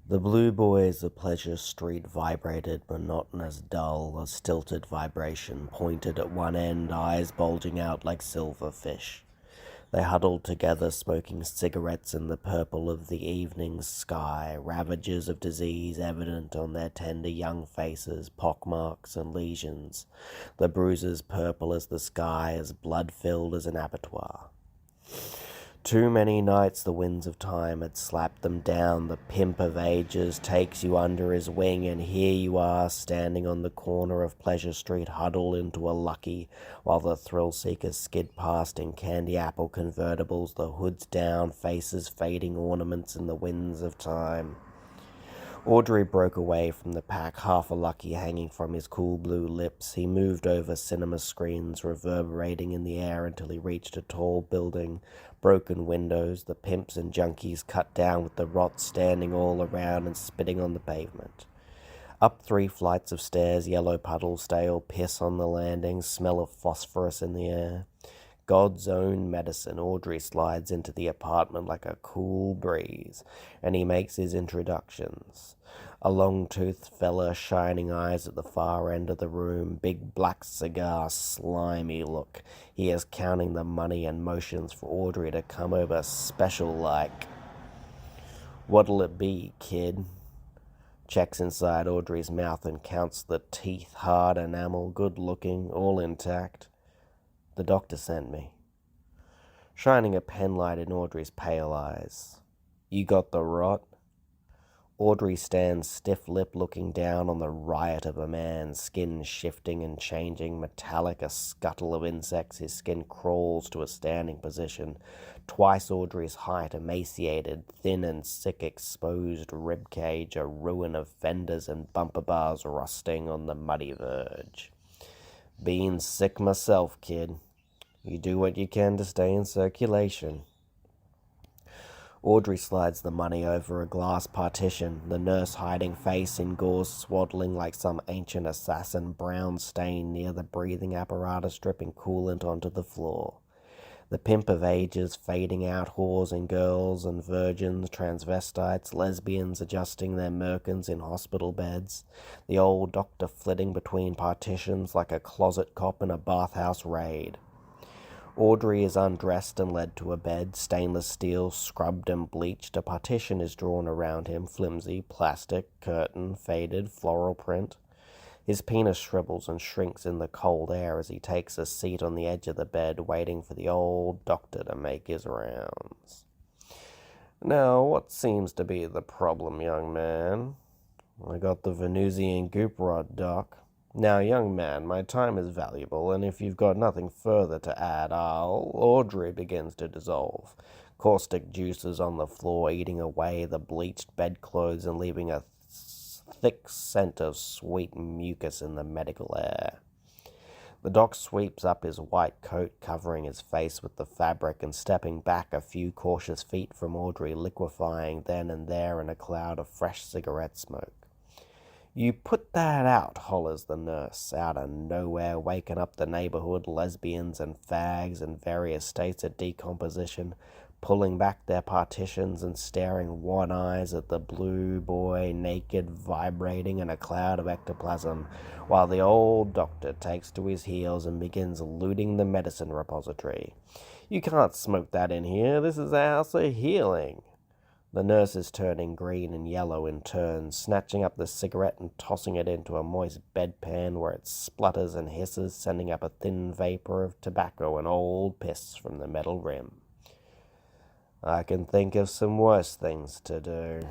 The blue boys of Pleasure Street vibrated, monotonous, dull, a stilted vibration, pointed at one end, eyes bulging out like silver fish. They huddled together, smoking cigarettes in the purple of the evening sky, ravages of disease evident on their tender young faces, pockmarks and lesions, the bruises purple as the sky, as blood-filled as an abattoir. Too many nights the winds of time had slapped them down. The pimp of ages takes you under his wing, and here you are, standing on the corner of Pleasure Street, huddled into a lucky, while the thrill-seekers skid past in candy apple convertibles, the hoods down, faces fading ornaments in the winds of time. Audrey broke away from the pack, half a lucky hanging from his cool blue lips. He moved over cinema screens, reverberating in the air until he reached a tall building, broken windows, the pimps and junkies cut down with the rot standing all around and spitting on the pavement. Up 3 flights of stairs, yellow puddles, stale piss on the landings, smell of phosphorus in the air. God's own medicine. Audrey slides into the apartment like a cool breeze, and he makes his introductions. A long-toothed fella, shining eyes at the far end of the room, big black cigar, slimy look. He is counting the money and motions for Audrey to come over special-like. "What'll it be, kid?" Checks inside Audrey's mouth and counts the teeth, hard enamel, good-looking, all intact. "The doctor sent me," shining a penlight in Audrey's pale eyes. "You got the rot?" Audrey stands stiff-lipped, looking down on the riot of a man, skin shifting and changing, metallic, a scuttle of insects. His skin crawls to a standing position, twice Audrey's height, emaciated, thin and sick, exposed rib cage, a ruin of fenders and bumper bars rusting on the muddy verge. "Being sick myself, kid. You do what you can to stay in circulation." Audrey slides the money over a glass partition, the nurse hiding face in gauze swaddling like some ancient assassin, brown stain near the breathing apparatus dripping coolant onto the floor. The pimp of ages fading out, whores and girls and virgins, transvestites, lesbians adjusting their merkins in hospital beds. The old doctor flitting between partitions like a closet cop in a bathhouse raid. Audrey is undressed and led to a bed, stainless steel, scrubbed and bleached. A partition is drawn around him, flimsy, plastic, curtain, faded, floral print. His penis shrivels and shrinks in the cold air as he takes a seat on the edge of the bed, waiting for the old doctor to make his rounds. "Now, what seems to be the problem, young man?" "I got the Venusian goop rod, Doc." "Now, young man, my time is valuable, and if you've got nothing further to add, Audrey begins to dissolve. Caustic juices on the floor, eating away the bleached bedclothes and leaving a thick scent of sweet mucus in the medical air. The doc sweeps up his white coat, covering his face with the fabric and stepping back a few cautious feet from Audrey, liquefying then and there in a cloud of fresh cigarette smoke. "You put that out," hollers the nurse, out of nowhere, waking up the neighborhood, lesbians and fags in various states of decomposition, pulling back their partitions and staring wide eyes at the blue boy, naked, vibrating in a cloud of ectoplasm, while the old doctor takes to his heels and begins looting the medicine repository. "You can't smoke that in here. This is a house of healing." The nurse is turning green and yellow in turn, snatching up the cigarette and tossing it into a moist bedpan where it splutters and hisses, sending up a thin vapor of tobacco and old piss from the metal rim. "I can think of some worse things to do."